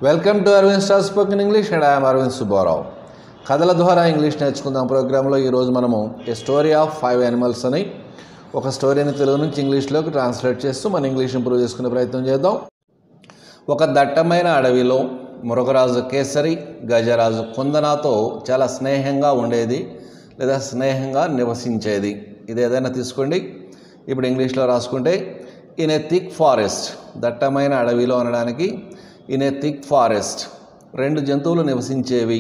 Welcome to Aravind star spoken English and I'm Aravind Subbarao. కథల ద్వారా English నేర్చుకుందాం ప్రోగ్రాంలో ఈరోజు మనము ఏ స్టోరీ ఆఫ్ 5 యానిమల్స్ అని ఒక స్టోరీని తెలుగు నుంచి ఇంగ్లీష్లోకి ట్రాన్స్లేట్ చేస్తూ మన ఇంగ్లీష్ ఇంప్రూవ్ చేసుకునే ప్రయత్నం చేద్దాం. ఒక దట్టమైన అడవిలో మృగరాజు కేసరి గజరాజు కుందనాతో చాలా స్నేహంగా ఉండేది లేదా స్నేహంగా నివసించేది. ఇది ఏదైనా తీసుకోండి. ఇప్పుడు ఇంగ్లీష్లో రాసుకుంటే ఇన్ ఏ థిక్ ఫారెస్ట్, దట్టమైన అడవిలో అనడానికి ఇన్ ఏ థిక్ ఫారెస్ట్ రెండు జంతువులు నివసించేవి.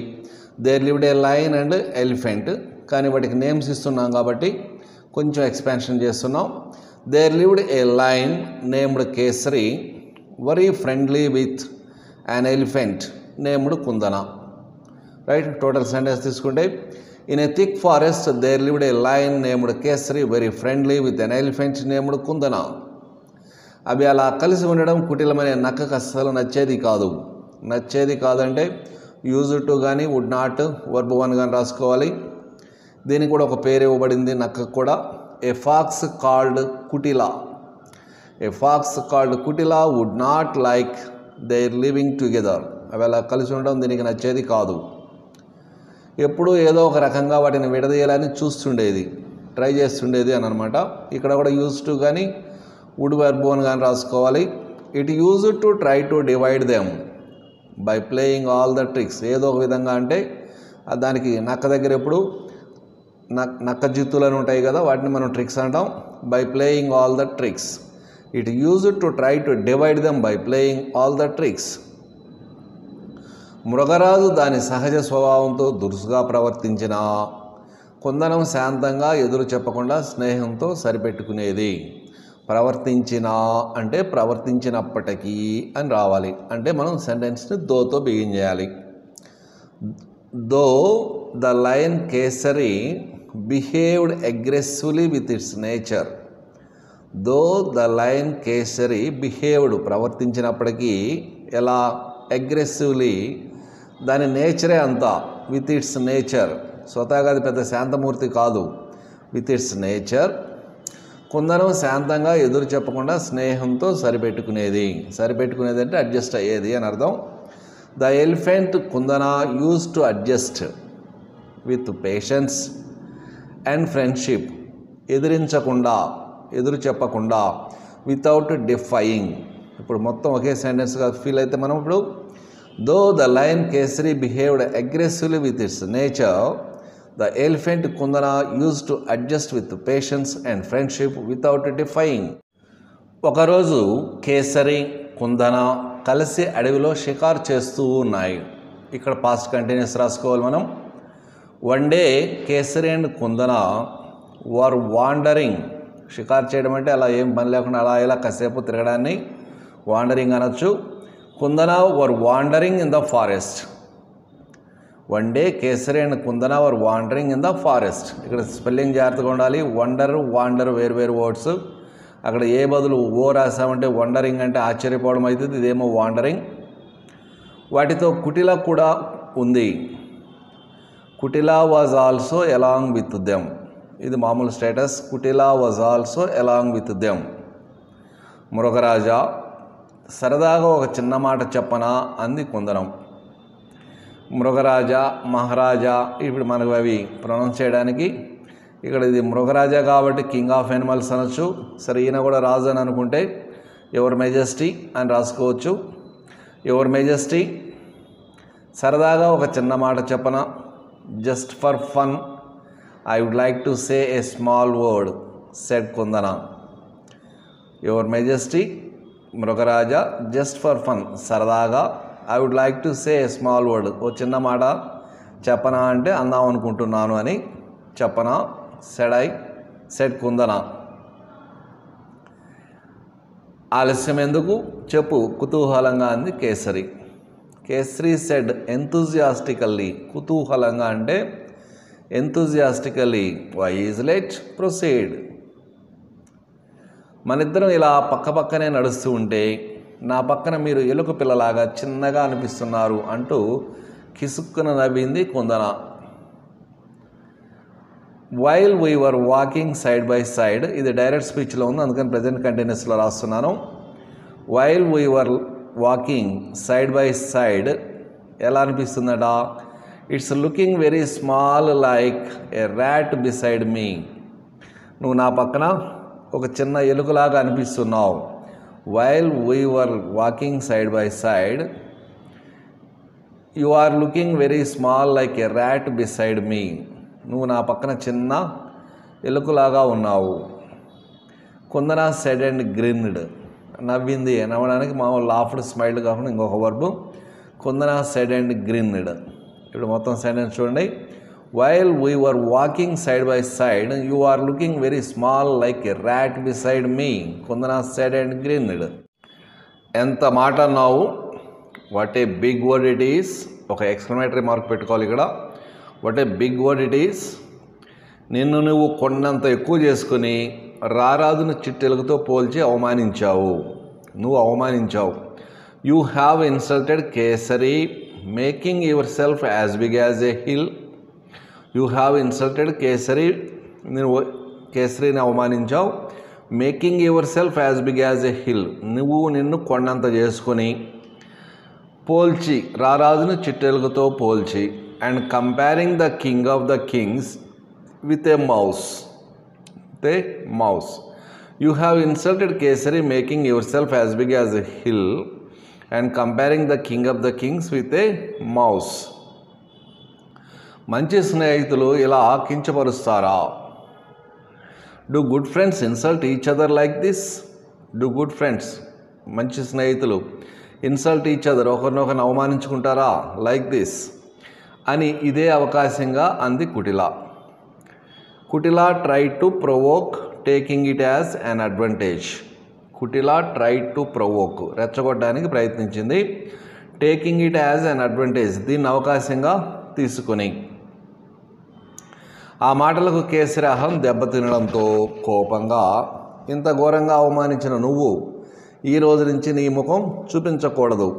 There lived a lion and elephant, కానీ వాటికి నేమ్స్ ఇస్తున్నాం కాబట్టి కొంచెం ఎక్స్పాన్షన్ చేస్తున్నాం. There lived a lion named Kesari very friendly with an elephant named Kundana. Right, total sentence తీసుకుంటే in a thick forest there lived a lion named Kesari very friendly with an elephant named కుందన. అవి అలా కలిసి ఉండడం కుటిలమనే నక్కకు అస్సలు నచ్చేది కాదంటే యూజ్ టు కానీ వుడ్ నాట్ వర్బ్ 1 కానీ రాసుకోవాలి. దీనికి కూడా ఒక పేరు ఇవ్వబడింది నక్కకు కూడా. A fox called Kutila would not like their living together. అవి అలా కలిసి ఉండడం దీనికి నచ్చేది కాదు. ఎప్పుడూ ఏదో ఒక రకంగా వాటిని విడదీయాలని ట్రై చేస్తుండేది అని అనమాట. ఇక్కడ కూడా యూజ్ టు కానీ వుడ్ వర్బ్ 1 కానీ రాసుకోవాలి. It use to try to divide them by playing all the tricks. ఏదో ఒక విధంగా అంటే దానికి నక్క దగ్గర ఎప్పుడు నక్క జిత్తులను ఉంటాయి కదా, వాటిని మనం ట్రిక్స్ అంటాం. By playing all the tricks. It use to try to divide them by playing all the tricks. మృగరాజు దాని సహజ స్వభావంతో దురుసుగా ప్రవర్తించిన కుందనం శాంతంగా ఎదురు చెప్పకుండా స్నేహంతో సరిపెట్టుకునేది. ప్రవర్తించిన అంటే ప్రవర్తించినప్పటికీ అని రావాలి. అంటే మనం సెంటెన్స్ని దోతో బిగిన్ చేయాలి. Though the lion Kesari behaved aggressively with its nature. Though the lion Kesari behaved ప్రవర్తించినప్పటికీ ఎలా? అగ్రెసివ్లీ, దాని నేచరే అంతా. విత్ ఇట్స్ నేచర్, స్వతహాగా అది పెద్ద శాంతమూర్తి కాదు. విత్ ఇట్స్ నేచర్ కుందనం శాంతంగా ఎదురు చెప్పకుండా స్నేహంతో సరిపెట్టుకునేది అంటే అడ్జస్ట్ అయ్యేది అని అర్థం. The elephant Kundana use to adjust with patience and friendship. ఎదురు చెప్పకుండా, వితౌట్ డిఫైయింగ్. ఇప్పుడు మొత్తం ఒకే సెంటెన్స్గా ఫీల్ అయితే మనం ఇప్పుడు though the lion Kesari behaved aggressively with its nature, the elephant Kundana use to adjust with patience and friendship without defying. ఒకరోజు కేసరి కుందన కలిసి అడవిలో షికారు చేస్తూ ఉన్నాయి. ఇక్కడ పాస్ట్ కంటిన్యూస్ రాసుకోవాలి మనం. One day Kesari and Kundana were wandering. షికారు చేయడం అంటే అలా ఏం పని లేకుండా అలా ఇలా కాసేపు తిరగడాన్ని వాండరింగ్ అనొచ్చు. Kundana were wandering in the forest. One day Kesari and Kundana were wandering in the forest. ఇక్కడ స్పెల్లింగ్ జాగ్రత్తగా ఉండాలి. వాండర్ వేరు వర్డ్స్. అక్కడ ఏ బదులు ఓ రాసామంటే వండరింగ్ అంటే ఆశ్చర్యపోవడం అవుతుంది. ఇదేమో వాండరింగ్. వాటితో కుటిల కూడా ఉంది. Kutila was also along with them. ఇది మామూలు status. Kutila was also along with them. మృగరాజా, సరదాగా ఒక చిన్న మాట చెప్పనా అంది కుందనం. మృగరాజా, మహారాజా, ఇప్పుడు మనకు అవి ప్రొనౌన్స్ చేయడానికి ఇక్కడ ఇది మృగరాజా కాబట్టి కింగ్ ఆఫ్ యానిమల్స్ అనొచ్చు. సరే, ఈయన కూడా రాజు అని అనుకుంటే యువర్ మెజెస్టీ అని రాసుకోవచ్చు. యువర్ మెజెస్టీ, సరదాగా ఒక చిన్న మాట చెప్పనా. Just for fun I would like to say a small word said Kundana. Your majesty, మృగరాజా, జస్ట్ ఫర్ ఫన్ సరదాగా, I would like to say a small word ఓ చిన్న మాట చెప్పనా అంటే అందాం అనుకుంటున్నాను అని చెప్పనా. సెడ్ కుందన. ఆలస్యం ఎందుకు చెప్పు కుతూహలంగా అంది కేసరి. Kesari said enthusiastically. కుతూహలంగా అంటే enthusiastically. Why is let proceed. మనిద్దరం ఇలా పక్కనే నడుస్తూ ఉంటే నా పక్కన మీరు ఎలుక పిల్లలాగా చిన్నగా అనిపిస్తున్నారు అంటూ కిసుక్కున నవ్వింది Kundana. While we were walking side by side. ఇది డైరెక్ట్ స్పీచ్లో ఉంది, అందుకని ప్రజెంట్ కంటిన్యూస్లో రాస్తున్నాను. While we were walking side by side ఎలా అనిపిస్తుందట? It's looking very small like a rat beside me. నువ్వు నా పక్కన ఒక చిన్న ఎలుకలాగా అనిపిస్తున్నావు. While we were walking side by side you are looking very small like a rat beside me. నువ్వు నా పక్కన చిన్న ఎలుకలాగా ఉన్నావు. కుందన సెడ్ అండ్ గ్రిన్డ్, నవ్వింది. నవ్వడానికి మామూలు లాఫ్డ్ స్మైల్డ్ కాకుండా ఇంకొక వర్బు కుందన సెడ్ అండ్ గ్రిన్డ్. ఇప్పుడు మొత్తం సెంటెన్స్ చూడండి. While we were walking side by side you are looking very small like a rat beside me. Kundana said and grinned. ఎంత మాట అన్నావు, what a big word it is. ఒక exclamatory mark పెట్టుకోవాలి ఇక్కడ. What a big word it is. నిన్ను నువ్వు కొండంత ఎక్కువ చేసుకుని రారాజును చిట్టెలుగుతో పోల్చి అవమానించావు. నువ్వు అవమానించావు. You have insulted Kesari making yourself as big as a hill. You have insulted Kesari, నువ్వు కేసరిని అవమానించావు. Making yourself as big as a hill, నువ్వు నిన్ను కొండంత చేసుకొని పోల్చి రారాజును చిట్టెలుగుతో పోల్చి. And comparing the king of the kings with a mouse. You have insulted Kesari making yourself as big as a hill and comparing the king of the kings with a mouse. మంచి స్నేహితులు ఇలా కించపరుస్తారా? Do good friends insult each other like this? Do good friends, మంచి స్నేహితులు insult each other, ఒకరినొకరిని అవమానించుకుంటారా? Like this అని ఇదే అవకాశంగా అంది కుటిల. కుటిల tried to provoke taking it as an advantage. కుటిల tried to provoke, రెచ్చగొట్టడానికి ప్రయత్నించింది. Taking it as an advantage, దీన్ని అవకాశంగా తీసుకుని. ఆ మాటలకు కేసరి అహం దెబ్బతినడంతో కోపంగా, ఇంత ఘోరంగా అవమానించిన నువ్వు ఈ రోజు నుంచి నీ ముఖం చూపించకూడదు.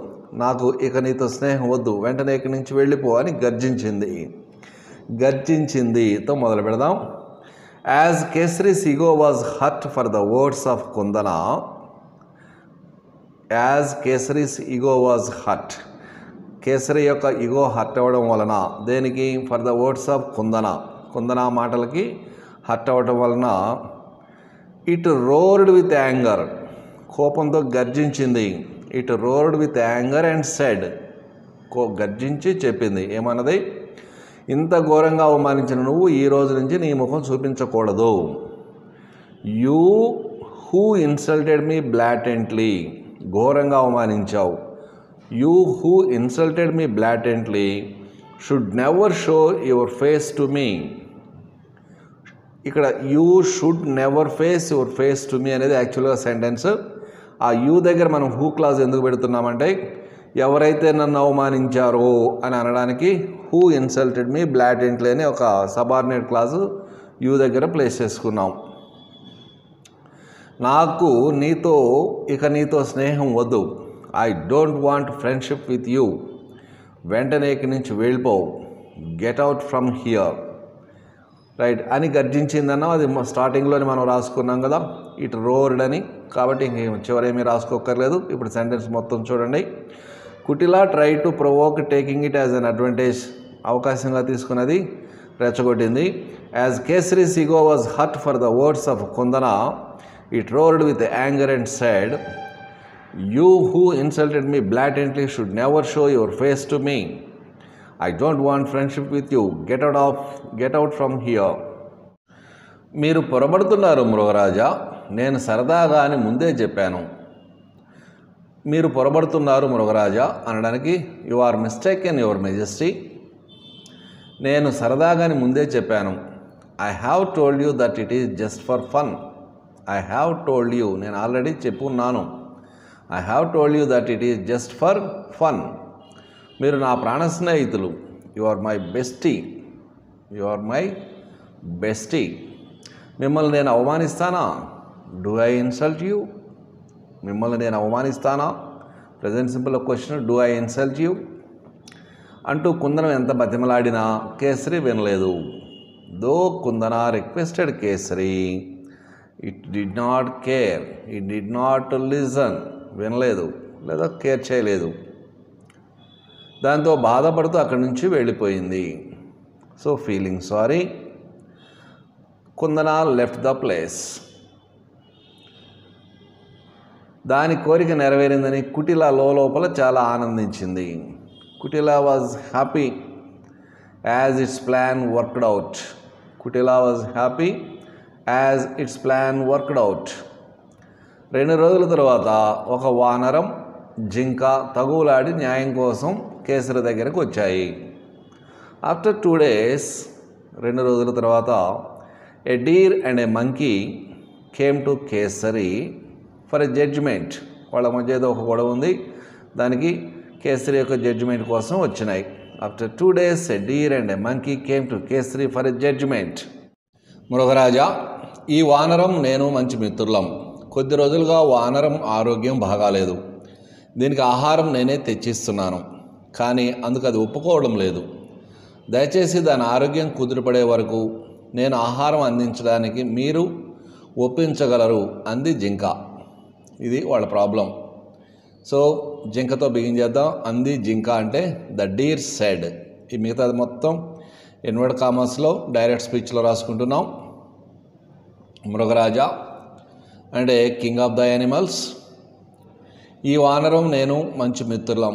నాకు ఇక నీతో స్నేహం వద్దు, వెంటనే ఇక్కడి నుంచి వెళ్ళిపో అని గర్జించిందితో మొదలు పెడదాం. As Kesari's ego was hurt for the words of Kundana. As Kesari's ego was hurt, Kesari యొక్క ఈగో హర్ట్ అవ్వడం వలన, దేనికి? ఫర్ ద వర్డ్స్ ఆఫ్ కుందన, కుందన మాటలకి హర్ట్ అవ్వడం వలన. ఇట్ రోర్డ్ విత్ యాంగర్, కోపంతో గర్జించింది. It roared with anger and said, గర్జించి చెప్పింది. ఏమన్నది? ఇంత ఘోరంగా అవమానించిన నువ్వు ఈ రోజు నుంచి నీ ముఖం చూపించకూడదు. You who insulted me blatantly, ఘోరంగా అవమానించావు. You who insulted me blatantly should never show your face to me. ఇక్కడ you should never face your face to me అనేది యాక్చువల్గా సెంటెన్స్. ఆ యూ దగ్గర మనం హూ క్లాజ్ ఎందుకు పెడుతున్నామంటే, ఎవరైతే నన్ను అవమానించారో అని అనడానికి హూ ఇన్సల్టెడ్ మీ బ్లాటెంట్లీ అని ఒక సబార్డినేట్ క్లాజు యూ దగ్గర ప్లేస్ చేసుకున్నాం. నాకు నీతో స్నేహం వద్దు. I don't want friendship with you. వెంటనే ఇక్కడి నుంచి వెళ్ళిపో. Get out from here. Right అని గర్జించిందన్నా, అది స్టార్టింగ్లోనే మనం రాసుకున్నాం కదా, ఇట్ రోర్డ్ అని. కాబట్టి ఇంక చివరేమీ రాసుకోక్కర్లేదు. ఇప్పుడు సెంటెన్స్ మొత్తం చూడండి. Kutila try to provoke taking it as an advantage, అవకాశంగా తీసుకున్నది, రెచ్చగొట్టింది. As Kesari's ego was hurt for the words of Kundana it roared with anger and said you who insulted me blatantly should never show your face to me. I don't want friendship with you. Get out from here. మీరు పొరబడుతున్నారు మృగరాజా, నేను సరదాగా అని ముందే చెప్పాను. మీరు పొరబడుతున్నారు మృగరాజా అనడానికి you are mistaken your majesty. నేను సరదాగాని ముందే చెప్పాను. I have told you that it is just for fun. I have told you, నేను ఆల్రెడీ చెప్పున్నాను. I have told you that it is just for fun. మీరు నా ప్రాణ స్నేహితులు. You are my bestie. You are my bestie. మిమ్మల్ని నేను అవమానిస్తానా? Do I insult you? మిమ్మల్ని నేను అవమానిస్తానా? Present simple question, do I insult you అంటూ కుందన ఎంత బతిమలాడినా కేసరి వినలేదు. Though Kundana requested Kesari, it did not care, it did not listen, వినలేదు. లేదా కేర్ చేయలేదు. దాంతో బాధపడుతూ అక్కడి నుంచి వెళ్ళిపోయింది. So feeling sorry, Kundana left the place. దాని కోరిక నెరవేరిందని కుటిల లోపల చాలా ఆనందించింది. Kutila was happy as its plan worked out. Kutila was happy as its plan worked out. 2 రోజుల తర్వాత ఒక వానరం, జింక తగువులాడి న్యాయం కోసం కేసరి దగ్గరకు వచ్చాయి. ఆఫ్టర్ 2 days, 2 రోజుల తర్వాత, a deer and a monkey came to Kesari for a judgement. వాళ్ళ మధ్య ఏదో ఒక గొడవ ఉంది, దానికి కేసరి యొక్క జడ్జిమెంట్ కోసం వచ్చినాయి. After 2 days, a deer and a monkey came to Kesari for a judgement. మృగరాజా, ఈ వానరం నేను మంచి మిత్రులం. కొద్ది రోజులుగా వానరం ఆరోగ్యం బాగాలేదు. దీనికి ఆహారం నేనే తెచ్చిస్తున్నాను, కానీ అందుకు అది ఒప్పుకోవడం లేదు. దయచేసి దాని ఆరోగ్యం కుదిరిపడే వరకు నేను ఆహారం అందించడానికి మీరు ఒప్పించగలరు అంది జింక. ఇది వాళ్ళ ప్రాబ్లం. సో జింకతో బిగిన్ చేద్దాం. అంది జింక అంటే ద డీర్ సెడ్. ఈ మిగతాది మొత్తం ఇన్వర్ట్ కామర్స్లో డైరెక్ట్ స్పీచ్లో రాసుకుంటున్నాం. మృగరాజా అంటే కింగ్ ఆఫ్ ద యానిమల్స్. ఈ వానరం నేను మంచి మిత్రులం.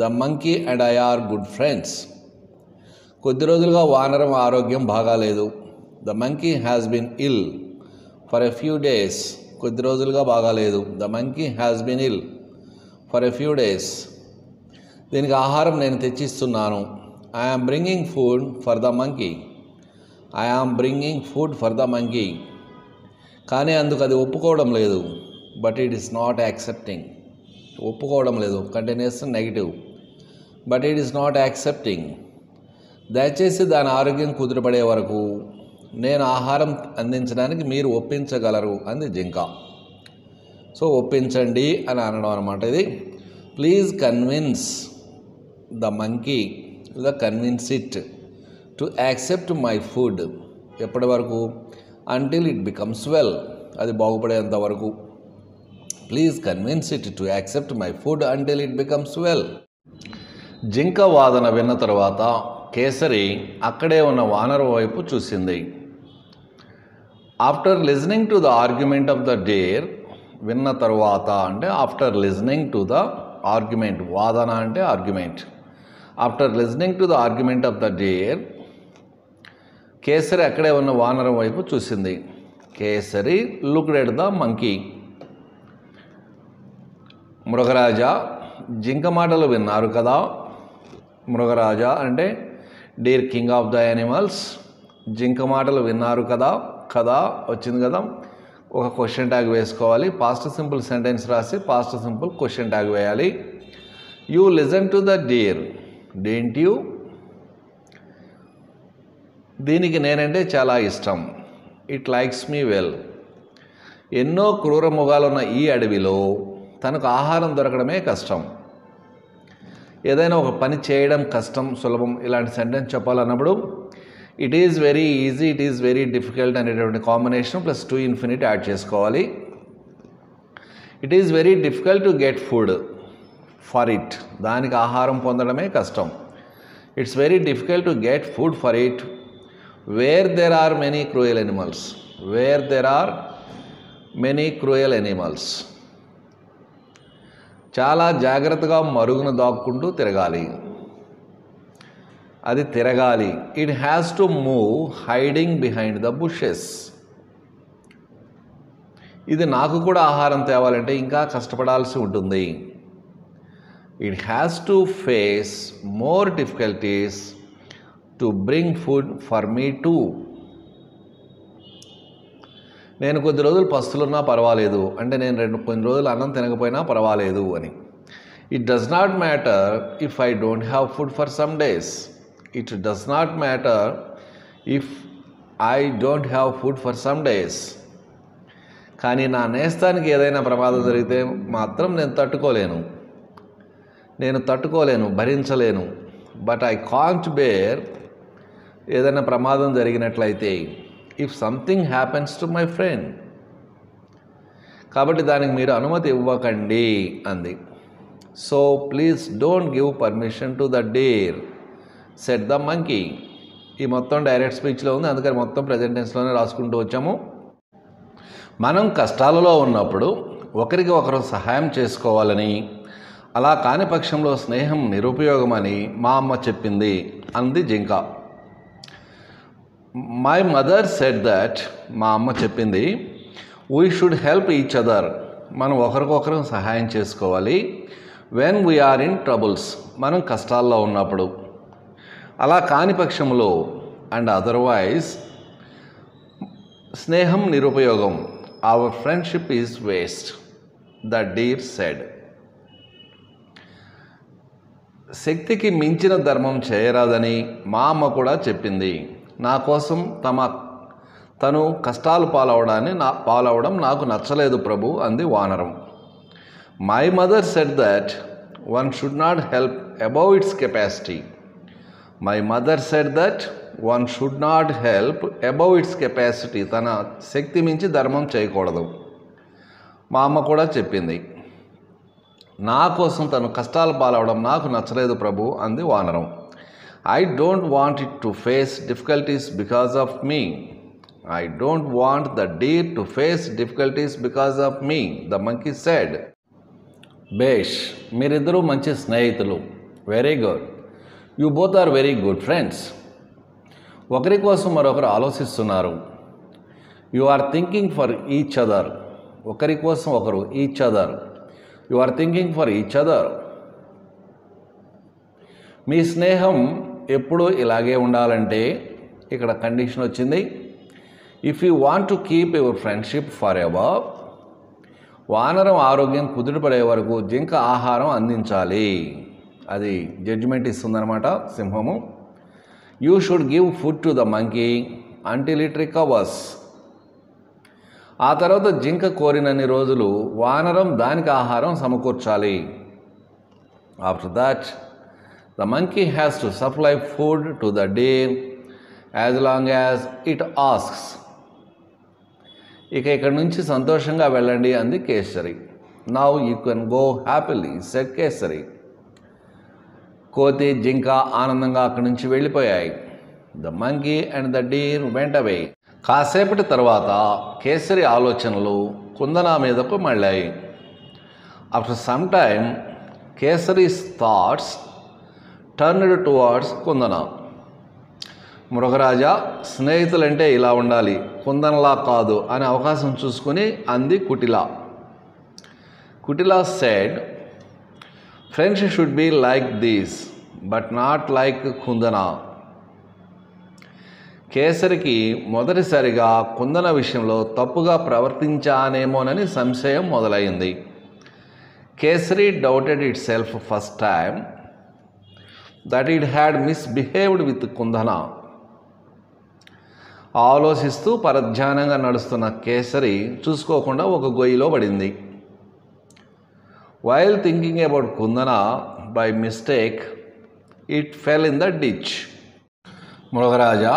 The monkey and I are good friends. కొద్ది రోజులుగా వానరం ఆరోగ్యం బాగాలేదు. The monkey has been ill for a few days. కొద్ది రోజులుగా బాగాలేదు. The monkey has been ill for a few days. దీనికి ఆహారం నేను తెచ్చిస్తున్నాను. I am bringing food for the monkey. I am bringing food for the monkey. కానీ అందుకు అది ఒప్పుకోవడం లేదు. But it is not accepting. ఒప్పుకోవడం లేదు, continuation negative. But it is not accepting. దయచేసి దాని ఆరోగ్యం కుదిరిపడే వరకు నేను ఆహారం అందించడానికి మీరు ఒప్పించగలరు అంది జింక. సో ఒప్పించండి అని అనడం అనమాట ఇది. ప్లీజ్ కన్విన్స్ ద మంకీ లేదా convince it to accept my food. ఎప్పటి వరకు? Until it becomes well. అది బాగుపడేంత వరకు. Please convince it to accept my food until it becomes well. జింక వాదన విన్న తర్వాత కేసరి అక్కడే ఉన్న వానరం వైపు చూసింది. After listening to the argument of the deer. విన్న తర్వాత అంటే after listening to the argument. వాదన అంటే argument. After listening to the argument of the deer, Kesari అక్కడే ఉన్న వానరం వైపు చూసింది. Kesari looked at the monkey. మృగరాజా, జింక మాటలు విన్నారు కదా. మృగరాజా అంటే deer king of the animals. జింక మాటలు విన్నారు కదా. కదా వచ్చింది కదా, ఒక క్వశ్చన్ ట్యాగ్ వేసుకోవాలి. పాస్ట్ సింపుల్ సెంటెన్స్ రాసి పాస్ట్ సింపుల్ క్వశ్చన్ ట్యాగ్ వేయాలి. You listen to the deer didn't you. దీనికి నేనంటే చాలా ఇష్టం. It likes me well. ఎన్నో క్రూర మృగాలున్న ఈ అడవిలో తనకు ఆహారం దొరకడమే కష్టం. ఏదైనా ఒక పని చేయడం కష్టం, సులభం ఇలాంటి సెంటెన్స్ చెప్పాలన్నప్పుడు it is very easy, it is very difficult అనేటువంటి combination plus to infinite add చేసుకోవాలి. It is very difficult to get food for it. దానికి ఆహారం పొందడమే కష్టం. It's very difficult to get food for it where there are many cruel animals. Where there are many cruel animals. చాలా జాగ్రత్తగా మరుగున దాక్కుంటూ తిరగాలి. అది తిరగాలి. It has to move hiding behind the bushes. ఇది నాకు కూడా ఆహారం తేవాలంటే ఇంకా కష్టపడాల్సి ఉంటుంది. It has to face more difficulties to bring food for me two. నేను కొద్ది రోజులు పస్తులున్నా పర్వాలేదు అంటే నేను కొన్ని రోజులు అన్నం తినకపోయినా పర్వాలేదు అని. It does not matter if I don't have food for some days. It does not matter if I don't have food for some days. కానీ నా నేస్తానికి ఏదైనా ప్రమాదం జరిగితే మాత్రం నేను తట్టుకోలేను, భరించలేను. But I can't bear. ఏదైనా ప్రమాదం జరిగినట్లయితే if something happens to my friend. కాబట్టి దానికి మీరు అనుమతి ఇవ్వకండి అంది. So please don't give permission to the deer said the monkey. ఈ మొత్తం డైరెక్ట్ స్పీచ్లో ఉంది, అందుకని మొత్తం ప్రెజెంట్ టెన్స్లోనే రాసుకుంటూ వచ్చాము. మనం కష్టాలలో ఉన్నప్పుడు ఒకరికి ఒకరు సహాయం చేసుకోవాలని, అలా కాని పక్షంలో స్నేహం నిరుపయోగమని మా అమ్మ చెప్పింది అంది జింక. మై మదర్ సెడ్ దట్, మా అమ్మ చెప్పింది, we should help each other, మనం ఒకరికొకరు సహాయం చేసుకోవాలి. వెన్ వీఆర్ ఇన్ ట్రబుల్స్, మనం కష్టాల్లో ఉన్నప్పుడు. అలా కాని పక్షంలో అండ్ అదర్వైజ్ స్నేహం నిరుపయోగం, our friendship is waste, the deer said. శక్తికి మించిన ధర్మం చేయరాదని మా అమ్మ కూడా చెప్పింది. నా కోసం తను కష్టాలు పాలవడం నాకు నచ్చలేదు ప్రభు అంది వానరం. My mother said that one should not help above its capacity. My mother said that one should not help above its capacity, తన శక్తి మించి ధర్మం చేయకూడదు. మా అమ్మ కూడా చెప్పింది. నా కోసం తను కష్టాలు పాలవడం నాకు నచ్చలేదు ప్రభు అంది వానరం. I don't want it to face difficulties because of me. I don't want the deer to face difficulties because of me, the monkey said. బేష్, మీరిద్దరూ మంచి స్నేహితులు. Very good. You both are very good friends. ఒకరి కోసం మరొకరు ఆలోచిస్తున్నారు. You are thinking for each other, ఒకరి కోసం ఒకరు. Each other, you are thinking for each other. మీ స్నేహం ఎప్పుడూ ఇలాగే ఉండాలంటే ఇక్కడ కండిషన్ వచ్చింది. If you want to keep your friendship forever, వానరం ఆరోగ్యం కుదుటపడే వరకు జింక ఆహారం అందించాలి. అది జడ్జిమెంట్ ఇస్తుందన్నమాట సింహము. You should give food to the monkey until it recovers. ఆ తర్వాత జింక కోరినన్ని రోజులు వానరం దానికి ఆహారం సమకూర్చాలి. After that the monkey has to supply food to the deer as long as it asks. ఇక ఇక్కడి నుంచి సంతోషంగా వెళ్ళండి అంది Kesari. Now you can go happily said Kesari. కోతి జింక ఆనందంగా అక్కడి నుంచి వెళ్ళిపోయాయి. The monkey and the deer went away. కాసేపటి తర్వాత కేసరి ఆలోచనలు కుందన మీదకు మళ్ళాయి. After some time Kesari's thoughts turned towards Kundana. మృగరాజా, స్నేహితులంటే ఇలా ఉండాలి, కుందనలా కాదు అనే అవకాశం చూసుకుని అంది Kutila. Kutila said, friends should be like this but not like Kundana. కేసరికి మొదటిసారిగా కుందన విషయంలో తప్పుగా ప్రవర్తించానేమోనని సంశయం మొదలైంది. Kesari doubted itself first time that it had misbehaved with Kundana. ఆలోచిస్తూ పరధ్యానంగా నడుస్తున్న కేసరి చూసుకోకుండా ఒక గొయ్యిలో పడింది. While thinking about Kundana by mistake it fell in the ditch. మృగరాజా,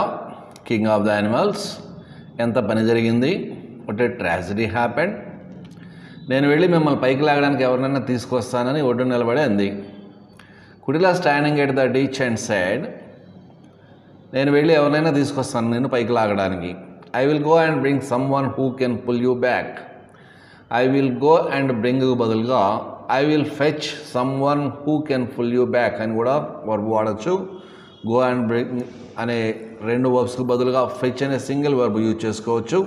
కింగ్ ఆఫ్ ద యానిమల్స్, ఎంత పని జరిగింది. What a tragedy happened. నేను వెళ్ళి మిమ్మల్ని పైకి లాగడానికి ఎవరినైనా తీసుకొస్తానని ఒడ్డు నిలబడి అంది. Kutila standing at the ditch and said, నేను వెళ్ళి ఎవరినైనా తీసుకొస్తాను నేను పైకి లాగడానికి. I will go and bring someone who can pull you back. I will go and bring బదులుగా I will fetch someone who can pull you back అని కూడా వర్బ్ వాడచ్చు. గో అండ్ బ్రింగ్ అనే రెండు వర్బ్స్కి బదులుగా fetch అనే single verb use చేసుకోవచ్చు.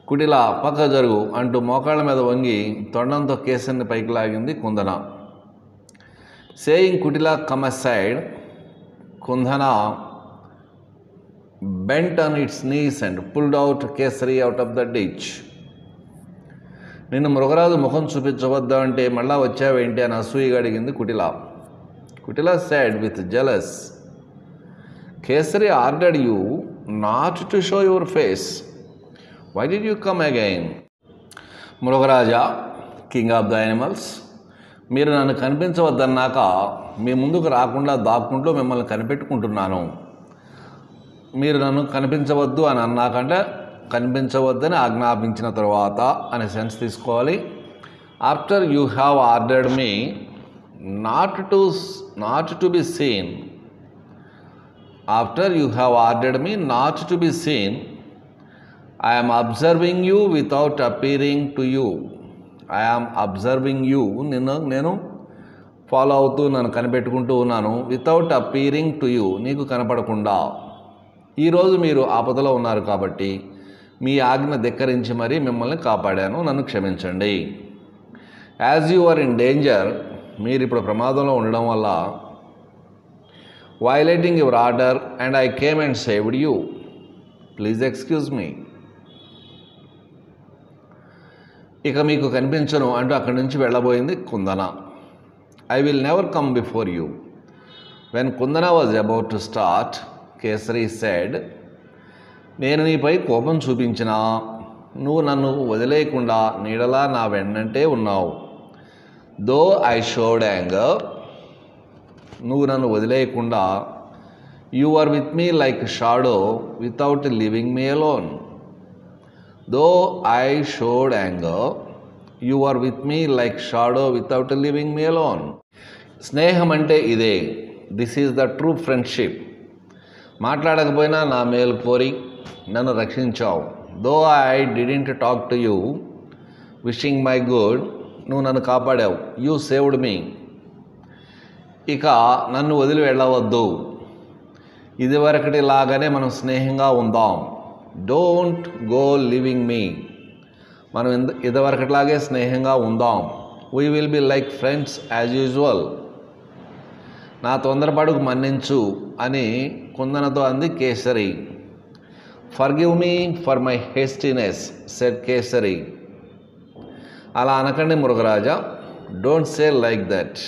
కుటిల పక్క జరుగు అంటూ మోకాళ్ళ మీద వంగి తొండంతో కేసరిని పైకి లాగింది Kundana. Saying Kutila come aside, Kundana bent on its knees and pulled out Kesari out of the ditch. నిన్ను మృగరాజు ముఖం చూపించవద్దా అంటే మళ్ళా వచ్చావేంటి అని అసూయగా అడిగింది కుటిల. కుటిల said with jealous, Kesari ordered you not to show your face. Why did you come again? మృగరాజా, కింగ్ ఆఫ్ ద యానిమల్స్, మీరు నన్ను కనిపించవద్దన్నాక మీ ముందుకు రాకుండా దాక్కుంటూ మిమ్మల్ని కనిపెట్టుకుంటున్నాను. మీరు నన్ను కనిపించవద్దు అని అన్నాకంటే కనిపించవద్దని ఆజ్ఞాపించిన తర్వాత అనే సెన్స్ తీసుకోవాలి. After you have ordered me not to be seen, after you have ordered me not to be seen, I am observing you without appearing to you. I am observing you, నేను follow అవుతూ నన్ను కనిపెట్టుకుంటూ ఉన్నాను. Without appearing to you, నీకు కనపడకుండా. ఈరోజు మీరు ఆపదలో ఉన్నారు కాబట్టి మీ ఆజ్ఞ ధిక్కరించి మరీ మిమ్మల్ని కాపాడాను, నన్ను క్షమించండి. As you are in danger, మీరు ఇప్పుడు ప్రమాదంలో ఉండడం వల్ల, violating your order and I came and saved you, please excuse me. ఇక మీకు కనిపించను అంటూ అక్కడి నుంచి వెళ్ళబోయింది Kundana. I will never come before you. When Kundana was about to start, Kesari said, నేను నీపై కోపం చూపించినా నువ్వు నన్ను వదిలేయకుండా నీడలా నా వెన్నంటే ఉన్నావు. దో ఐ షోడ్ యాంగర్, నువ్వు నన్ను వదిలేయకుండా, you are with me like shadow without leaving me alone. Though I showed anger, you are with me like shadow without leaving me alone. స్నేహం అంటే ఇదే. This is the true friendship. మాట్లాడకపోయినా నా మేలు కోరి నన్ను రక్షించావు. Though I didn't talk to you wishing my good, నువ్వు నన్ను కాపాడావు. You saved me. ఇక నన్ను వదిలి వెళ్ళవద్దు. ఇదివరకటి లాగానే మనం స్నేహంగా ఉందాం. డోంట్ గో లివింగ్ మీ, మనం ఇదివరకట్లాగే స్నేహంగా ఉందాం. We will be like friends as usual. నా తొందరపాటుకు మన్నించు అని కుందనతో అంది Kesari. Forgive me for my hastiness, said Kesari. అలా అనకండి మృగరాజా, డోంట్ సే లైక్ దట్.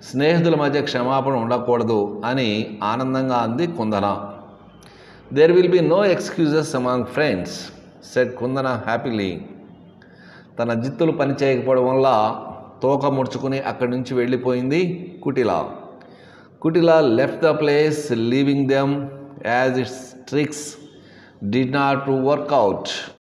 స్నేహితుల మధ్య క్షమాపణ ఉండకూడదు అని ఆనందంగా అంది Kundana. There will be no excuses among friends, said Kundana happily. తన జిత్తులు పనిచేయకపోవడం వల్ల తోక ముడుచుకుని అక్కడి నుంచి వెళ్ళిపోయింది Kutila. Kutila left the place, leaving them as its tricks did not work out.